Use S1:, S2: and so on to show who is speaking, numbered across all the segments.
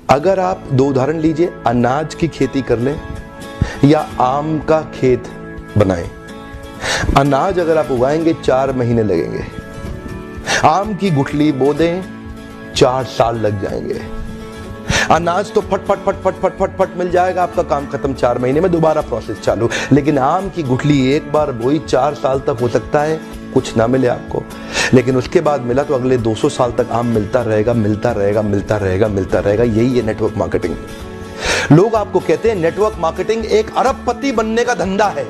S1: अगर आप दो उदाहरण लीजिए, अनाज की खेती कर लें या आम का खेत बनाएं। अनाज अगर आप उगाएंगे 4 महीने लगेंगे, आम की गुठली बो दें 4 साल लग जाएंगे। अनाज तो फट फट फट फट फट फट फट मिल जाएगा, आपका काम खत्म 4 महीने में, दोबारा प्रोसेस चालू। लेकिन आम की गुठली एक बार बोई 4 साल तक हो सकता है कुछ ना मिले आपको, लेकिन उसके बाद मिला तो अगले 200 साल तक आम मिलता रहेगा, मिलता रहेगा, मिलता रहेगा, मिलता रहेगा। यही है नेटवर्क मार्केटिंग। लोग आपको कहते हैं नेटवर्क मार्केटिंग एक अरबपति बनने का धंधा है,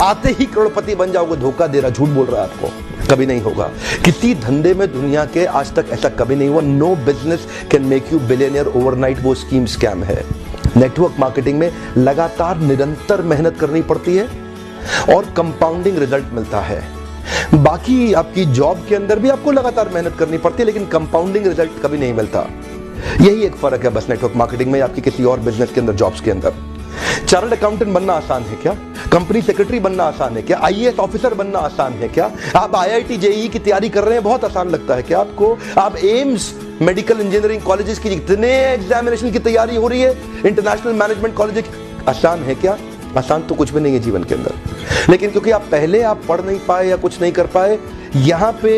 S1: आते ही करोड़पति बन जाओगे। धोखा दे रहा, झूठ बोल रहा है आपको, कभी नहीं होगा। किसी धंधे में दुनिया के आज तक ऐसा कभी नहीं हुआ। No business can make you billionaire overnight, वो स्कीम स्कैम है। नेटवर्क मार्केटिंग में लगातार निरंतर मेहनत करनी पड़ती है और कंपाउंडिंग रिजल्ट मिलता है। बाकी आपकी जॉब के अंदर भी आपको लगातार मेहनत करनी पड़ती है, लेकिन कंपाउंडिंग रिजल्ट कभी नहीं मिलता। यही एक फर्क है बस नेटवर्क मार्केटिंग में आपकी किसी और बिजनेस के अंदर, जॉब्स के अंदर। चार्टर्ड अकाउंटेंट बनना आसान है क्या? कंपनी सेक्रेटरी बनना आसान है क्या? आईएएस ऑफिसर बनना आसान है क्या? आप आईआईटी जेईई की तैयारी कर रहे हैं, बहुत आसान लगता है क्या आपको? आप एम्स मेडिकल इंजीनियरिंग कॉलेजेस की जितने एग्जामिनेशन की तैयारी हो रही है, इंटरनेशनल मैनेजमेंट कॉलेज, आसान है क्या? आसान तो कुछ भी नहीं है जीवन के अंदर। लेकिन क्योंकि आप पहले पढ़ नहीं पाए या कुछ नहीं कर पाए, यहां पे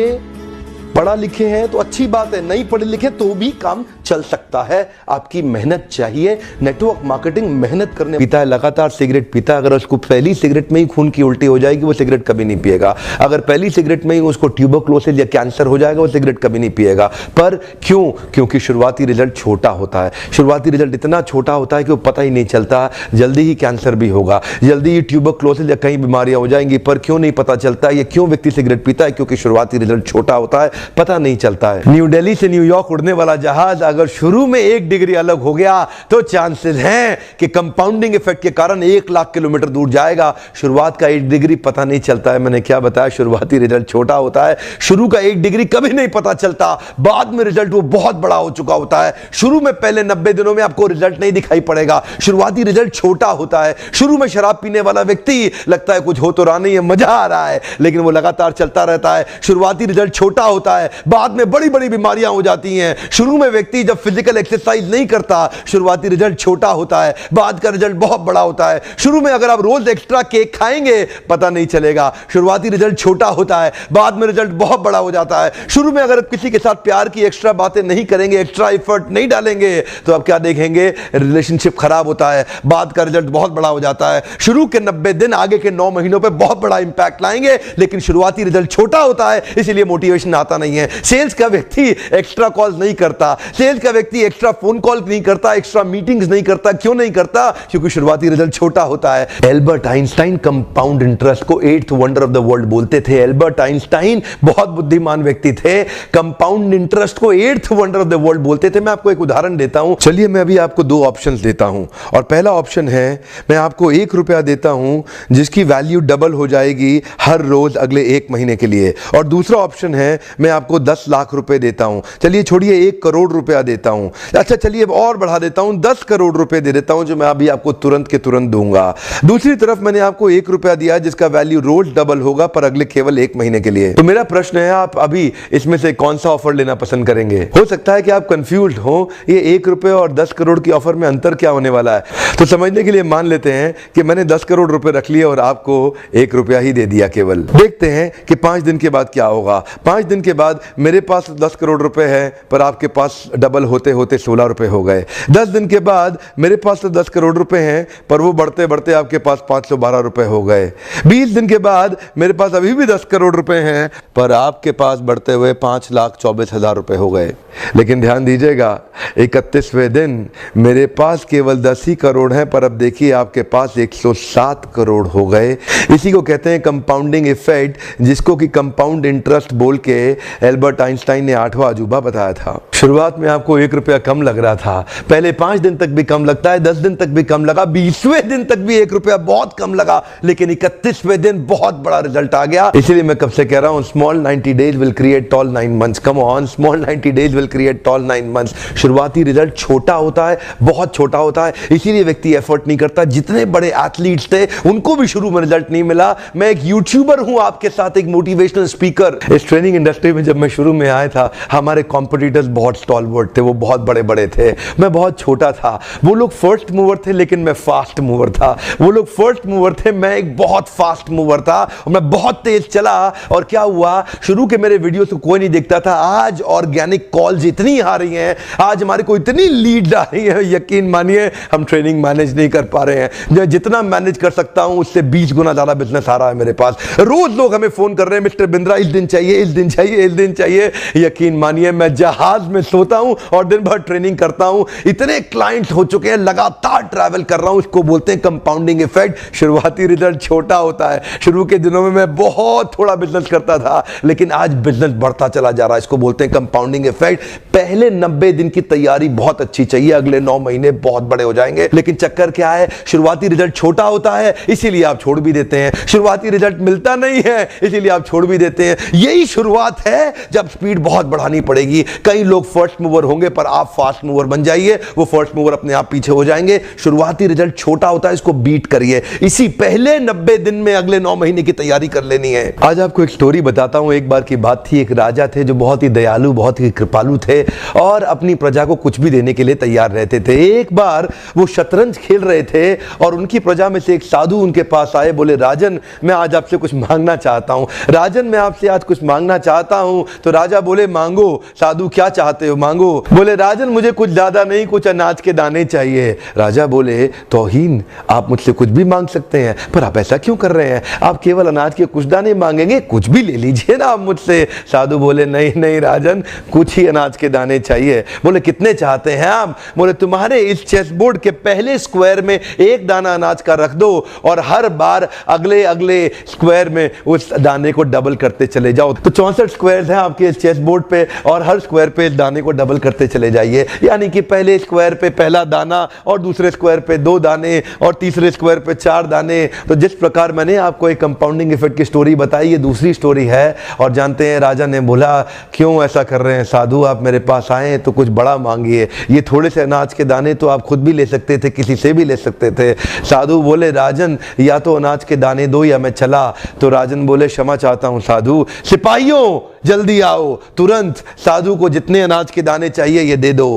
S1: पढ़ा लिखे हैं तो अच्छी बात है, नहीं पढ़े लिखे तो भी काम चल सकता है। आपकी मेहनत चाहिए। नेटवर्क मार्केटिंग मेहनत करने पीता है, लगातार सिगरेट पीता है, अगर उसको पहली सिगरेट में ही खून की उल्टी हो जाएगी वो सिगरेट कभी नहीं पिएगा। अगर पहली सिगरेट में ही उसको ट्यूबरक्लोसिस या कैंसर हो जाएगा वो सिगरेट कभी नहीं पिएगा। पर क्यों? क्योंकि शुरुआती रिजल्ट छोटा होता है। शुरुआती रिजल्ट इतना छोटा होता है कि वो पता ही नहीं चलता, जल्दी ही कैंसर भी होगा, जल्दी ही ट्यूबरक्लोसिस या कई बीमारियां हो जाएंगी। पर क्यों नहीं पता चलता? ये क्यों व्यक्ति सिगरेट पीता है? क्योंकि शुरुआती रिजल्ट छोटा होता है, पता नहीं चलता है। न्यू दिल्ली से न्यूयॉर्क उड़ने वाला जहाज अगर शुरू में 1 डिग्री अलग हो गया तो चांसेस हैं कि कंपाउंडिंग इफेक्ट के कारण 1 लाख किलोमीटर दूर जाएगा। शुरुआत का 1 डिग्री पता नहीं चलता है। मैंने क्या बताया? शुरुआती रिजल्ट छोटा होता है। शुरू का 1 डिग्री कभी नहीं पता चलता, बाद में रिजल्ट वो बहुत बड़ा हो चुका होता है। शुरू में पहले 90 दिनों में आपको रिजल्ट नहीं दिखाई पड़ेगा, शुरुआती रिजल्ट छोटा होता है। शुरू में शराब पीने वाला व्यक्ति लगता है कुछ हो तो रहा नहीं है, मजा आ रहा है, लेकिन वो लगातार चलता रहता है। शुरुआती रिजल्ट छोटा होता है, बाद में बड़ी बड़ी बीमारियां हो जाती हैं। शुरू में व्यक्ति जब फिजिकल एक्सरसाइज नहीं करता, शुरुआती रिजल्ट छोटा होता है, बाद का रिजल्ट बहुत बड़ा होता है। शुरू में अगर आप रोज एक्स्ट्रा केक खाएंगे पता नहीं चलेगा, शुरुआती रिजल्ट छोटा होता है, बाद में रिजल्ट बहुत बड़ा हो जाता है। शुरू में अगर किसी के साथ प्यार की एक्स्ट्रा बातें नहीं करेंगे, एक्स्ट्रा एफर्ट नहीं डालेंगे, तो आप क्या देखेंगे? रिलेशनशिप खराब होता है, बाद का रिजल्ट बहुत बड़ा हो जाता है। शुरू के 90 दिन आगे के 9 महीनों पे बहुत बड़ा इंपैक्ट लाएंगे, लेकिन शुरुआती रिजल्ट छोटा होता है, इसलिए मोटिवेशन आता नहीं है। सेल्स का व्यक्ति एक्स्ट्रा कॉल्स नहीं करता, सेल्स का व्यक्ति एक्स्ट्रा फोन कॉल नहीं करता, एक्स्ट्रा मीटिंग्स नहीं करता। क्यों नहीं करता? क्योंकि शुरुआती रिजल्ट छोटा होता है। एल्बर्ट आइंस्टाइन कंपाउंड इंटरेस्ट को 8th wonder of the world बोलते थे। एल्बर्ट आइंस्टाइन बहुत बुद्धिमान व्यक्ति थे, कंपाउंड इंटरेस्ट को 8th wonder of the world बोलते थे। मैं आपको एक उदाहरण देता हूं। चलिए मैं अभी आपको 2 ऑप्शंस देता हूं, और पहला ऑप्शन है मैं आपको 1 रुपया देता हूं जिसकी वैल्यू डबल हो जाएगी हर रोज अगले 1 महीने के लिए, और दूसरा ऑप्शन है मैं आपको 10 लाख रुपए देता हूं। चलिए छोड़िए 1 करोड़ रुपया देता हूं, अच्छा चलिए और बढ़ा देता हूं, 10 करोड़ रुपए दे देता हूं जो मैं अभी आपको तुरंत के तुरंत दूंगा। दूसरी तरफ मैंने आपको 1 रुपया दिया जिसका वैल्यू रोज डबल होगा पर अगले केवल 1 महीने के लिए। तो मेरा प्रश्न है आप अभी इसमें से कौन सा ऑफर लेना पसंद करेंगे? हो सकता है कि आप कंफ्यूज्ड हो, ये 1 रुपए और 10 करोड़ की ऑफर में अंतर क्या होने वाला है। तो समझने के लिए मान लेते हैं कि मैंने 10 करोड़ रुपए रख लिए और आपको 1 रुपया ही दे दिया केवल। देखते हैं कि 5 दिन के बाद क्या होगा। 5 दिन के बाद मेरे पास 10 करोड़ रुपए है पर आपके पास डबल होते होते 16 रुपए हो गए। 10 दिन के बाद मेरे पास तो 10 करोड़ रुपए हैं पर वो बढ़ते बढ़ते आपके पास 512 रुपए हो गए। 20 दिन के बाद मेरे पास अभी भी 10 करोड़ रुपए हैं पर आपके पास बढ़ते हुए 5,24,000 रुपए हो गए। लेकिन ध्यान दीजिएगा 31वें दिन मेरे पास केवल 10 ही करोड़ हैं पर अब देखिए आपके पास 107 करोड़ हो गए। इसी को कहते हैं कंपाउंडिंग इफेक्ट, जिसको कि कंपाउंड इंटरेस्ट बोल के एल्बर्ट आइंस्टाइन ने 8वां अजूबा बताया था। शुरुआत में आपको 1 रुपया कम लग रहा था, पहले 5 दिन तक भी कम लगता है, 10 दिन तक भी कम लगा, 20वें दिन तक भी 1 रुपया बहुत कम लगा, लेकिन 31वें दिन बहुत बड़ा रिजल्ट आ गया। इसीलिए मैं कब से कह रहा हूं small 90 days will create tall 9 months. Come on, small 90 days will create tall 9 months. शुरुआती रिजल्ट छोटा होता है, बहुत छोटा होता है, इसीलिए व्यक्ति एफर्ट नहीं करता। जितने बड़े एथलीट्स थे उनको भी शुरू में रिजल्ट नहीं मिला। मैं एक यूट्यूबर हूं, आपके साथ एक मोटिवेशनल स्पीकर। इस ट्रेनिंग इंडस्ट्री में जब मैं शुरू में आया था, हमारे कॉम्पिटिटर्स बहुत स्टॉलवर्ट थे, वो बहुत बड़े बड़े थे, मैं बहुत छोटा था। वो लोग फर्स्ट मूवर थे लेकिन मैं फास्ट मूवर था। वो लोग फर्स्ट मूवर थे, मैं एक बहुत फास्ट मूवर था और मैं बहुत तेज चला। और क्या हुआ, शुरू के मेरे वीडियोस को कोई नहीं देखता था। आज ऑर्गेनिक कॉल्स इतनी आ रही हैं, आज हमारे को इतनी लीड आ रही है, यकीन मानिए हम ट्रेनिंग मैनेज नहीं कर पा रहे हैं। जितना मैनेज कर सकता हूं उससे 20 गुना ज्यादा बिजनेस आ रहा है मेरे पास। रोज लोग हमें फोन कर रहे हैं, मिस्टर बिंद्रा इस दिन चाहिए, इस दिन चाहिए, इस दिन चाहिए। यकीन मानिए मैं जहाज में सोता हूं और दिन भर ट्रेनिंग करता हूं। इतने क्लाइंट हो चुके हैं, लगातार ट्रैवल कर रहा हूं। इसको बोलते हैं कंपाउंडिंग इफेक्ट। शुरुआती रिजल्ट छोटा होता है। शुरू के दिनों में मैं बहुत थोड़ा बिजनेस करता था, लेकिन आज बिजनेस बढ़ता चला जा रहा है। इसको बोलते हैं कंपाउंडिंग इफेक्ट। पहले 90 दिन की तैयारी बहुत अच्छी चाहिए, अगले 9 महीने बहुत बड़े हो जाएंगे। लेकिन चक्कर क्या है, शुरुआती रिजल्ट छोटा होता है, इसीलिए आप छोड़ भी देते हैं। शुरुआती रिजल्ट मिलता नहीं है, इसीलिए आप छोड़ भी देते हैं। यही शुरुआत है, जब स्पीड बहुत बढ़ानी पड़ेगी। कई लोग फर्स्ट मूवर होंगे, पर आप फास्ट मूवर बन जाइए, वो फर्स्ट मूवर अपने आप पीछे हो जाएंगे। शुरुआती रिजल्ट छोटा होता है, इसको बीट करिए। इसी पहले 90 दिन में अगले 9 महीने की तैयारी कर लेनी है। आज आपको एक स्टोरी बताता हूं। एक बार की बात थी, एक राजा थे जो बहुत ही दयालु, बहुत ही कृपालु थे और अपनी प्रजा को कुछ भी देने के लिए तैयार रहते थे। एक बार वो शतरंज खेल रहे थे और उनकी प्रजा में से एक साधु उनके पास आए। बोले, राजन मैं आज आपसे कुछ मांगना चाहता हूं। राजन मैं आपसे आज कुछ मांगना चाहता हूं। तो राजा बोले, मांगो। साधु, क्या चाहते हो, मांगो। बोले, राजन मुझे कुछ ज्यादा नहीं, कुछ अनाज के दाने चाहिए। राजा बोले, तौहीन, आप मुझसे कुछ भी मांग सकते हैं, पर आप ऐसा क्यों कर रहे हैं? आप केवल अनाज के कुछ दाने मांगेंगे, कुछ भी ले लीजिए ना आप मुझसे। साधु बोले, नहीं नहीं राजन, कुछ ही अनाज के दाने चाहिए। बोले, कितने चाहते हैं आप? बोले, तुम्हारे इस चेस बोर्ड के पहले स्क्वायर में एक दाना अनाज का रख दो और हर बार अगले अगले स्क्वायर में उस दाने को डबल करते चले जाओ। तो 64 स्क्वायर्स हैं आपके इस चेस बोर्ड पे और हर स्क्वायर पे इस दाने को डबल करते चले जाइए। यानी कि पहले स्क्वायर पे पहला दाना और दूसरे स्क्वायर पे 2 दाने और तीसरे स्क्वायर पे 4 दाने। तो जिस प्रकार मैंने आपको एक कंपाउंडिंग इफेक्ट की स्टोरी बताई, ये दूसरी स्टोरी है। और जानते हैं, राजा ने बोला, क्यों ऐसा कर रहे हैं साधु, आप मेरे पास आए तो कुछ बड़ा मांगिए। ये थोड़े से अनाज के दाने तो आप खुद भी ले सकते थे, किसी से भी ले सकते थे। साधु बोले, राजन या तो अनाज के दाने दो या मैं चला। तो राजन बोले, क्षमा चाहता हूं साधु, सिपाहियों जल्दी आओ, तुरंत साधु को जितने अनाज के दाने चाहिए ये दे दो।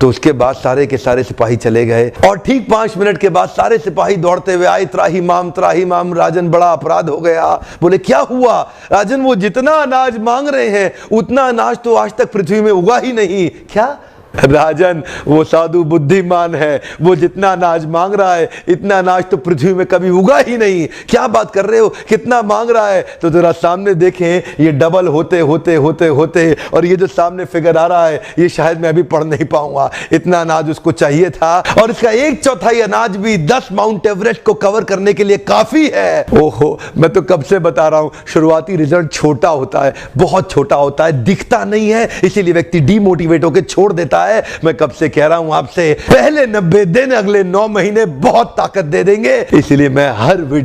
S1: तो उसके बाद सारे के सारे सिपाही चले गए और ठीक 5 मिनट के बाद सारे सिपाही दौड़ते हुए आए, त्राही माम राजन, बड़ा अपराध हो गया। बोले, क्या हुआ? राजन, वो जितना अनाज मांग रहे हैं उतना अनाज तो आज तक पृथ्वी में उगा ही नहीं। क्या? राजन, वो साधु बुद्धिमान है, वो जितना अनाज मांग रहा है इतना अनाज तो पृथ्वी में कभी उगा ही नहीं। क्या बात कर रहे हो, कितना मांग रहा है? तो जरा सामने देखें, ये डबल होते होते होते होते और ये जो सामने फिगर आ रहा है ये शायद मैं अभी पढ़ नहीं पाऊंगा। इतना अनाज उसको चाहिए था और इसका 1/4 अनाज भी 10 माउंट एवरेस्ट को कवर करने के लिए काफी है। ओहो, मैं तो कब से बता रहा हूं, शुरुआती रिजल्ट छोटा होता है, बहुत छोटा होता है, दिखता नहीं है, इसीलिए व्यक्ति डीमोटिवेट होकर छोड़ देता है। मैं कब से कह रहा हूं आपसे, पहले 90 दिन अगले 9 महीने बहुत ताकत दे देंगे। इसलिए मैं हर वीडियो